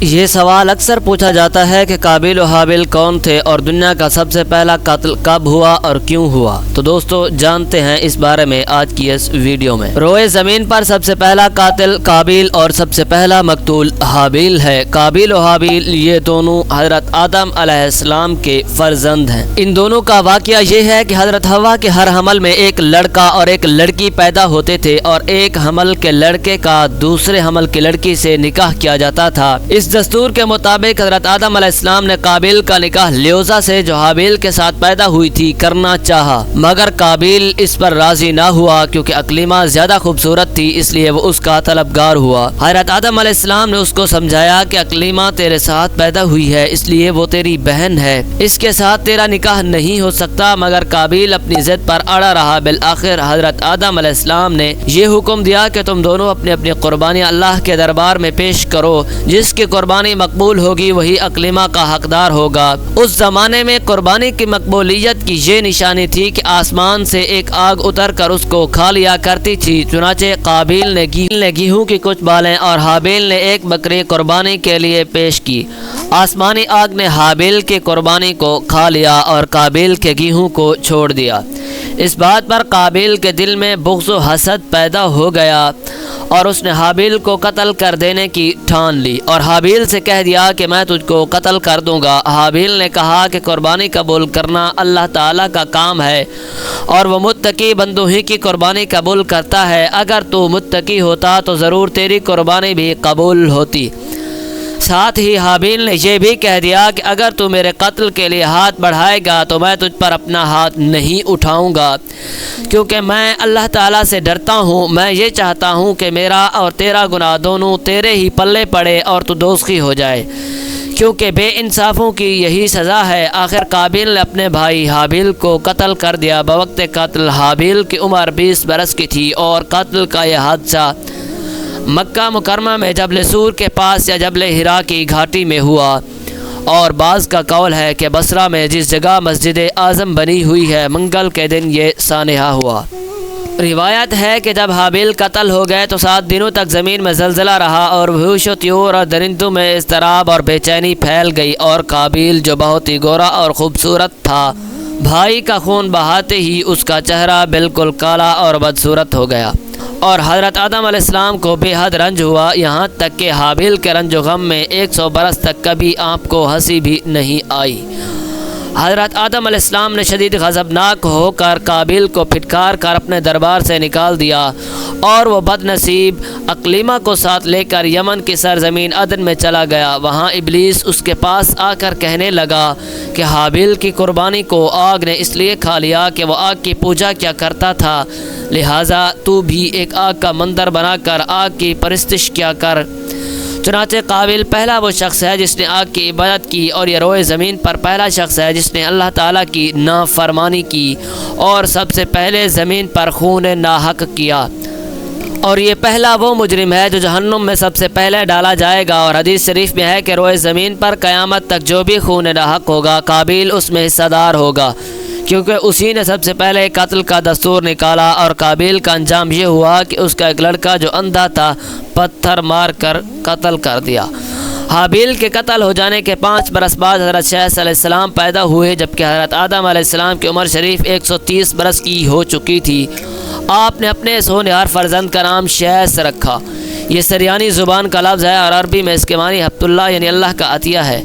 یہ سوال اکثر پوچھا جاتا ہے کہ قابیل و حابیل کون تھے اور دنیا کا سب سے پہلا قتل کب ہوا اور کیوں ہوا؟ تو دوستو جانتے ہیں اس بارے میں آج کی اس ویڈیو میں۔ روئے زمین پر سب سے پہلا قاتل قابیل اور سب سے پہلا مقتول حابیل ہے۔ قابیل و حابیل یہ دونوں حضرت آدم علیہ السلام کے فرزند ہیں۔ ان دونوں کا واقعہ یہ ہے کہ حضرت حوا کے ہر حمل میں ایک لڑکا اور ایک لڑکی پیدا ہوتے تھے اور ایک حمل کے لڑکے کا دوسرے حمل کی لڑکی سے نکاح کیا جاتا تھا۔ اس دستور کے مطابق حضرت آدم علیہ السلام نے قابیل کا نکاح لیوزا سے جو حابیل کے ساتھ پیدا ہوئی تھی کرنا چاہا، مگر قابیل اس پر راضی نہ ہوا کیونکہ اقلیمہ زیادہ خوبصورت تھی، اس لیے وہ اس کا طلبگار ہوا۔ حضرت آدم علیہ السلام نے اس کو سمجھایا کہ اقلیمہ تیرے ساتھ پیدا ہوئی ہے، اس لیے وہ تیری بہن ہے، اس کے ساتھ تیرا نکاح نہیں ہو سکتا، مگر قابیل اپنی ضد پر اڑا رہا۔ بالآخر حضرت آدم علیہ السلام نے یہ حکم دیا کہ تم دونوں اپنی اپنی قربانیاں اللہ کے دربار میں پیش کرو، جس کی قربانی مقبول ہوگی وہی اقلیمہ کا حقدار ہوگا۔ اس زمانے میں قربانی کی مقبولیت کی یہ نشانی تھی کہ آسمان سے ایک آگ اتر کر اس کو کھا لیا کرتی تھی۔ چنانچہ قابیل نے گیہوں کی کچھ بالیں اور حابیل نے ایک بکری قربانی کے لیے پیش کی۔ آسمانی آگ نے حابیل کی قربانی کو کھا لیا اور قابیل کے گیہوں کو چھوڑ دیا۔ اس بات پر قابیل کے دل میں بغض و حسد پیدا ہو گیا اور اس نے حابیل کو قتل کر دینے کی ٹھان لی اور حابیل سے کہہ دیا کہ میں تجھ کو قتل کر دوں گا۔ حابیل نے کہا کہ قربانی قبول کرنا اللہ تعالیٰ کا کام ہے اور وہ متقی بندوں ہی کی قربانی قبول کرتا ہے، اگر تو متقی ہوتا تو ضرور تیری قربانی بھی قبول ہوتی۔ ساتھ ہی حابیل نے یہ بھی کہہ دیا کہ اگر تو میرے قتل کے لیے ہاتھ بڑھائے گا تو میں تجھ پر اپنا ہاتھ نہیں اٹھاؤں گا، کیونکہ میں اللہ تعالیٰ سے ڈرتا ہوں۔ میں یہ چاہتا ہوں کہ میرا اور تیرا گناہ دونوں تیرے ہی پلے پڑے اور تو دوزخی ہو جائے، کیونکہ بے انصافوں کی یہی سزا ہے۔ آخر قابیل نے اپنے بھائی حابیل کو قتل کر دیا۔ بوقت قتل حابیل کی عمر 20 برس کی تھی اور قتل کا یہ حادثہ مکہ مکرمہ میں جبل سور کے پاس یا جبل حرا کی گھاٹی میں ہوا، اور بعض کا قول ہے کہ بصرہ میں جس جگہ مسجد اعظم بنی ہوئی ہے منگل کے دن یہ سانحہ ہوا۔ روایت ہے کہ جب حابیل قتل ہو گئے تو 7 دنوں تک زمین میں زلزلہ رہا اور وحوش و طیور اور درندوں میں اضطراب اور بے چینی پھیل گئی، اور قابیل جو بہت ہی گورا اور خوبصورت تھا بھائی کا خون بہاتے ہی اس کا چہرہ بالکل کالا اور بدصورت ہو گیا، اور حضرت آدم علیہ السلام کو بے حد رنج ہوا، یہاں تک کہ حابیل کے رنج و غم میں 100 برس تک کبھی آپ کو ہنسی بھی نہیں آئی۔ حضرت آدم علیہ السلام نے شدید غضبناک ہو کر قابیل کو پھٹکار کر اپنے دربار سے نکال دیا، اور وہ بد نصیب اقلیمہ کو ساتھ لے کر یمن کی سرزمین عدن میں چلا گیا۔ وہاں ابلیس اس کے پاس آ کر کہنے لگا کہ حابیل کی قربانی کو آگ نے اس لیے کھا لیا کہ وہ آگ کی پوجا کیا کرتا تھا، لہٰذا تو بھی ایک آگ کا مندر بنا کر آگ کی پرستش کیا کر۔ چنانچہ قابیل پہلا وہ شخص ہے جس نے آگ کی عبادت کی، اور یہ روئے زمین پر پہلا شخص ہے جس نے اللہ تعالیٰ کی نافرمانی کی اور سب سے پہلے زمین پر خون ناحق کیا، اور یہ پہلا وہ مجرم ہے جو جہنم میں سب سے پہلے ڈالا جائے گا۔ اور حدیث شریف میں ہے کہ روئے زمین پر قیامت تک جو بھی خون ناحق ہوگا قابیل اس میں حصہ دار ہوگا، کیونکہ اسی نے سب سے پہلے قتل کا دستور نکالا، اور قابیل کا انجام یہ ہوا کہ اس کا ایک لڑکا جو اندھا تھا پتھر مار کر قتل کر دیا۔ حابیل کے قتل ہو جانے کے 5 برس بعد حضرت شیث علیہ السلام پیدا ہوئے، جبکہ حضرت آدم علیہ السلام کی عمر شریف 130 برس کی ہو چکی تھی۔ آپ نے اپنے اس ہونہار فرزند کا نام شیث رکھا۔ یہ سریانی زبان کا لفظ ہے اور عربی میں اس کے معنی حبت اللہ یعنی اللہ کا عطیہ ہے۔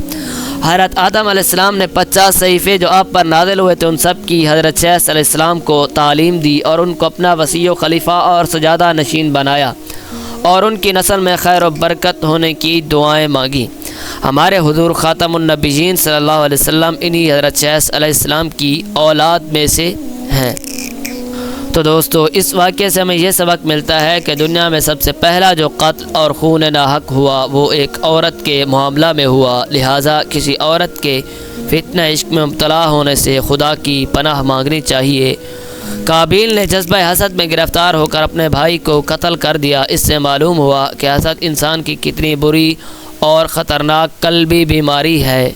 حضرت آدم علیہ السلام نے 50 صحیفے جو آپ پر نازل ہوئے تھے ان سب کی حضرت شیث علیہ السلام کو تعلیم دی اور ان کو اپنا وصی و خلیفہ اور سجادہ نشین بنایا، اور ان کی نسل میں خیر و برکت ہونے کی دعائیں مانگی۔ ہمارے حضور خاتم النبیین صلی اللہ علیہ وسلم انہی حضرت شیث علیہ السلام کی اولاد میں سے ہیں۔ تو دوستو اس واقعے سے ہمیں یہ سبق ملتا ہے کہ دنیا میں سب سے پہلا جو قتل اور خون ناحق ہوا وہ ایک عورت کے معاملہ میں ہوا، لہٰذا کسی عورت کے فتنہ عشق میں مبتلا ہونے سے خدا کی پناہ مانگنی چاہیے۔ قابیل نے جذبہ حسد میں گرفتار ہو کر اپنے بھائی کو قتل کر دیا۔ اس سے معلوم ہوا کہ حسد انسان کی کتنی بری اور خطرناک قلبی بیماری ہے۔